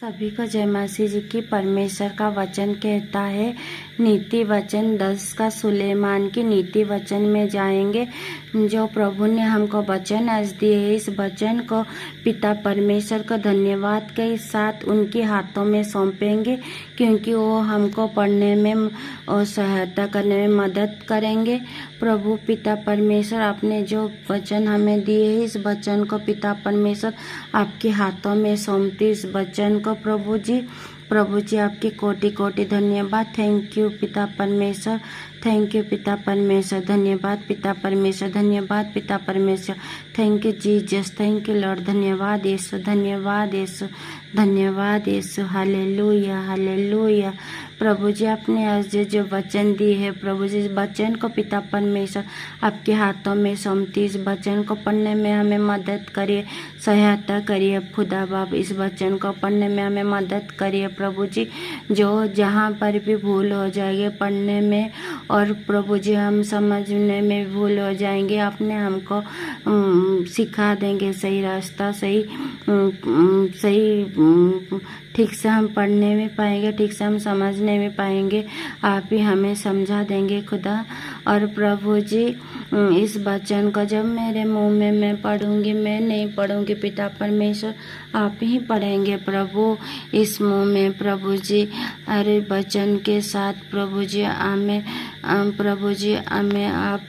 सभी को जय मसीह जी की। परमेश्वर का वचन कहता है, नीति वचन 10 का सुलेमान की नीति वचन में जाएंगे। जो प्रभु ने हमको वचन आज दिए है, इस वचन को पिता परमेश्वर को धन्यवाद के साथ उनके हाथों में सौंपेंगे, क्योंकि वो हमको पढ़ने में और सहायता करने में मदद करेंगे। प्रभु पिता परमेश्वर आपने जो वचन हमें दिए है, इस वचन को पिता परमेश्वर आपके हाथों में सौंपती। इस वचन को प्रभु जी आपके कोटि कोटि धन्यवाद। थैंक यू पिता परमेश्वर, थैंक यू पिता परमेश्वर, धन्यवाद पिता परमेश्वर, धन्यवाद पिता परमेश्वर। Thank you Jesus, thank you Lord, धन्यवाद यीशु, धन्यवाद यीशु, धन्यवाद यीशु। Hallelujah hallelujah. प्रभु जी आपने आज जो वचन दी है, प्रभु जी इस वचन को पिता परमेश्वर आपके हाथों में सौंपती। इस वचन को पढ़ने में हमें मदद करिए, सहायता करिए खुदा बाप। इस वचन को पढ़ने में हमें मदद करिए प्रभु जी। जो जहाँ पर भी भूल हो जाएगी पढ़ने में, और प्रभु जी हम समझने में भूल हो जाएंगे, आपने हमको सिखा देंगे सही रास्ता, सही ठीक से हम पढ़ने में पाएंगे, ठीक से हम समझने में पाएंगे। आप ही हमें समझा देंगे खुदा। और प्रभु जी इस वचन को जब मेरे मुंह में मैं पढ़ूंगी, मैं नहीं पढ़ूंगी पिता परमेश्वर, आप ही पढ़ेंगे प्रभु इस मुंह में। प्रभु जी हर वचन के साथ प्रभु जी हमें आप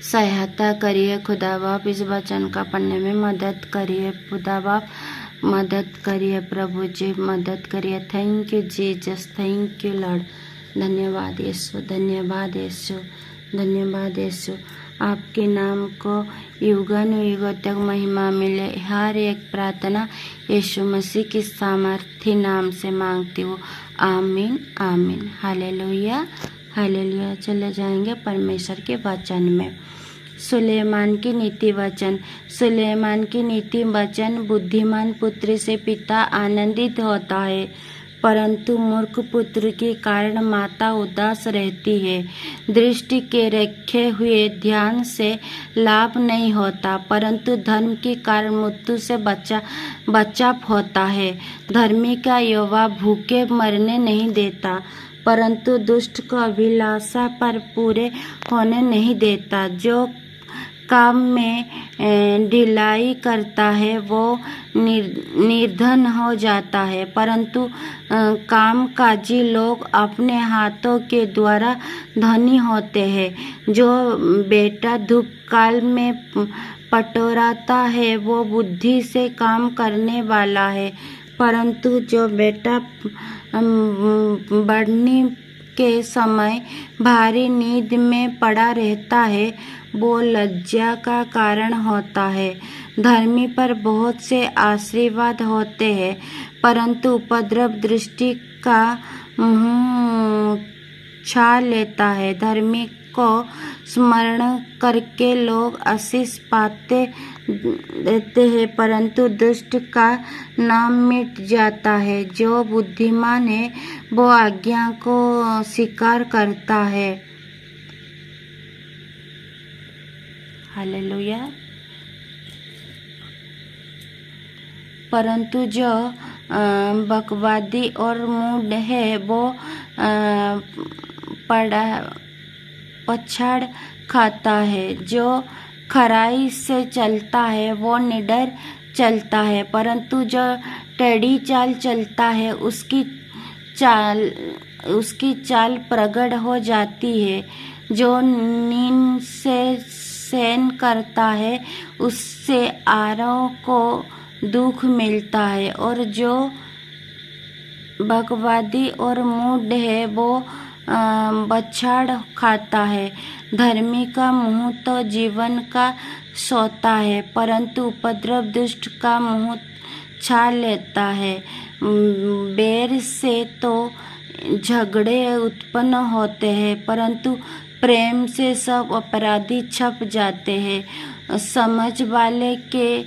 सहायता करिए खुदा बाप। इस वचन का पढ़ने में मदद करिए खुदा बाप, मदद करिए प्रभु जी, मदद करिए। Thank you Jesus, thank you Lord, धन्यवाद यीशु, धन्यवाद यीशु, धन्यवाद यीशु। आपके नाम को युगन युग तक महिमा मिले। हर एक प्रार्थना यीशु मसीह की सामर्थी नाम से मांगती हूँ, आमीन आमीन। Hallelujah hallelujah. चले जाएंगे परमेश्वर के वचन में। सुलेमान की नीति वचन। सुलेमान की नीति वचन, बुद्धिमान पुत्र से पिता आनंदित होता है, परंतु मूर्ख पुत्र के कारण माता उदास रहती है। दृष्टि के रखे हुए ध्यान से लाभ नहीं होता, परंतु धर्म के कारण मृत्यु से बचाव होता है। धर्मी का युवा भूखे मरने नहीं देता, परंतु दुष्ट को अभिलाषा पर पूरे होने नहीं देता। जो काम में ढिलाई करता है वो निर्धन हो जाता है, परंतु कामकाजी लोग अपने हाथों के द्वारा धनी होते हैं। जो बेटा धूप काल में पटोराता है वो बुद्धि से काम करने वाला है, परंतु जो बेटा बढ़ने के समय भारी नींद में पड़ा रहता है वो लज्जा का कारण होता है। धर्मी पर बहुत से आशीर्वाद होते हैं, परंतु उपद्रव दृष्टि का मुंह छा लेता है। धर्मी को स्मरण करके लोग आशीष पाते देते हैं, परंतु दुष्ट का नाम मिट जाता है। जो बुद्धिमान है वो आज्ञा को स्वीकार करता है। हालेलुया। परंतु जो बकवादी और मूढ़ है वो पछाड़ खाता है। जो खराई से चलता है वो निडर चलता है, परंतु जो टेढ़ी चाल चलता है उसकी चाल प्रगट हो जाती है। जो नींद से सहन करता है उससे आरों को दुख मिलता है, और जो बकवादी और मूढ़ है वो बछाड़ खाता है। धर्मी का मुंह तो जीवन का सोता है, परंतु उपद्रव दुष्ट का मुंह छा लेता है। बैर से तो झगड़े उत्पन्न होते हैं, परंतु प्रेम से सब अपराधी छप जाते हैं। समझ वाले के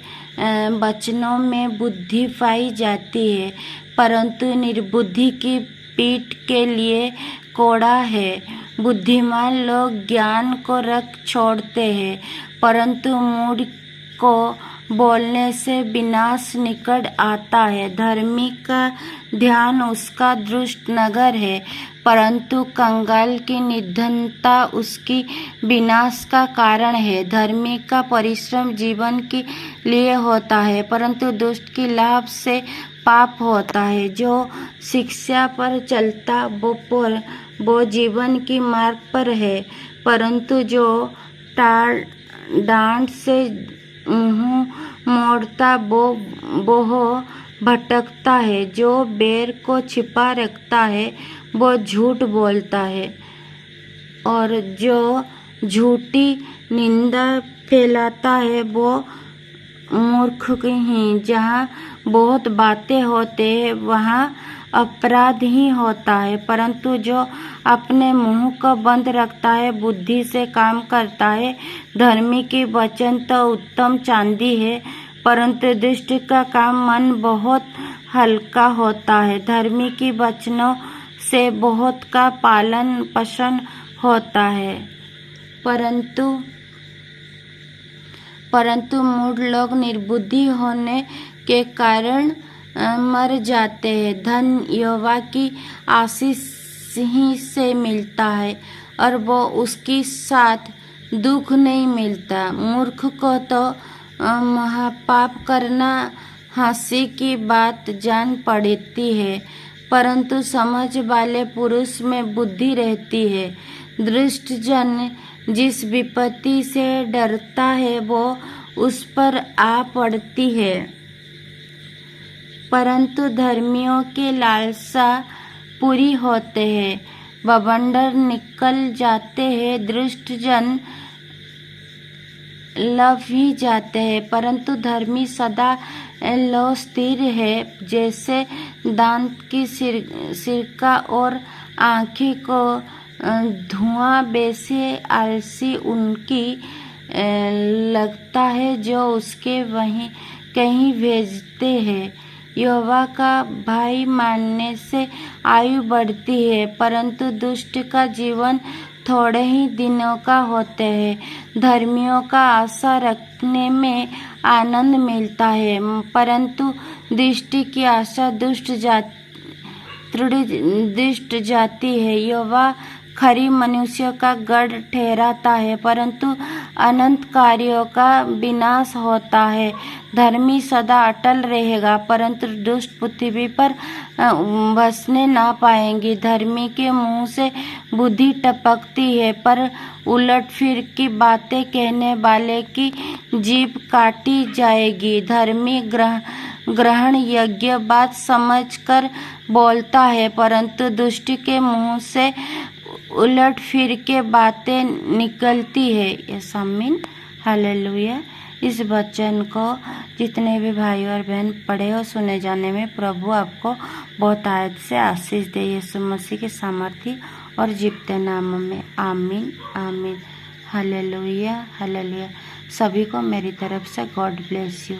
वचनों में बुद्धि पाई जाती है, परंतु निर्बुद्धि की पीठ के लिए कोड़ा है। बुद्धिमान लोग ज्ञान को रख छोड़ते हैं, परंतु मूढ़ को बोलने से विनाश निकट आता है। धर्मी का ध्यान उसका दुष्ट नगर है, परंतु कंगाल की निर्धनता उसकी विनाश का कारण है। धर्मी का परिश्रम जीवन के लिए होता है, परंतु दुष्ट की लाभ से पाप होता है। जो शिक्षा पर चलता वो जीवन की मार्ग पर है, परंतु जो डांट से मुंह मोड़ता वो भटकता है। जो बैर को छिपा रखता है वो झूठ बोलता है, और जो झूठी निंदा फैलाता है वो मूर्ख ही। जहाँ बहुत बातें होते हैं वहाँ अपराध ही होता है, परंतु जो अपने मुंह को बंद रखता है बुद्धि से काम करता है। धर्मी की वचन तो उत्तम चांदी है, परंतु दुष्ट का काम मन बहुत हल्का होता है। धर्मी की वचनों से बहुत का पालन पोषण होता है, परंतु मूढ़ लोग निर्बुद्धि होने के कारण मर जाते हैं। धन यहोवा की आशीष ही से मिलता है, और वो उसके साथ दुख नहीं मिलता। मूर्ख को तो महापाप करना हंसी की बात जान पड़ती है, परंतु समझ वाले पुरुष में बुद्धि रहती है। दुष्ट जन जिस विपत्ति से डरता है वो उस पर आ पड़ती है, परंतु धर्मियों के लालसा पूरी होते हैं। बवंडर निकल जाते हैं, दुष्ट जन लव ही जाते हैं, परंतु धर्मी सदा लो स्थिर है। जैसे दांत की सिरका और आँखें को धुआं वैसे आलसी उनकी लगता है जो उसके वहीं कहीं भेजते हैं। यहोवा का भय मानने से आयु बढ़ती है, परंतु दुष्ट का जीवन थोड़े ही दिनों का होते हैं। धर्मियों का आशा रखने में आनंद मिलता है, परंतु दृष्टि की आशा दुष्ट जाती है। यहोवा खरी मनुष्य का गढ़ ठहराता है, परंतु अनंत कार्यों का विनाश होता है। धर्मी सदा अटल रहेगा, परंतु दुष्ट पृथ्वी पर बसने ना पाएंगे। धर्मी के मुंह से बुद्धि टपकती है, पर उलट फिर की बातें कहने वाले की जीभ काटी जाएगी। धर्मी ग्रहण योग्य बात समझकर बोलता है, परंतु दुष्ट के मुंह से उलट फिर के बातें निकलती है। यस आमीन, हालेलुया। इस वचन को जितने भी भाई और बहन पढ़े और सुने जाने में प्रभु आपको बहुत आयत से आशीष दे। यीशु मसीह के सामर्थी और जीवते नाम में आमीन, आमीन, हालेलुया, हालेलुया। सभी को मेरी तरफ से गॉड ब्लेस यू।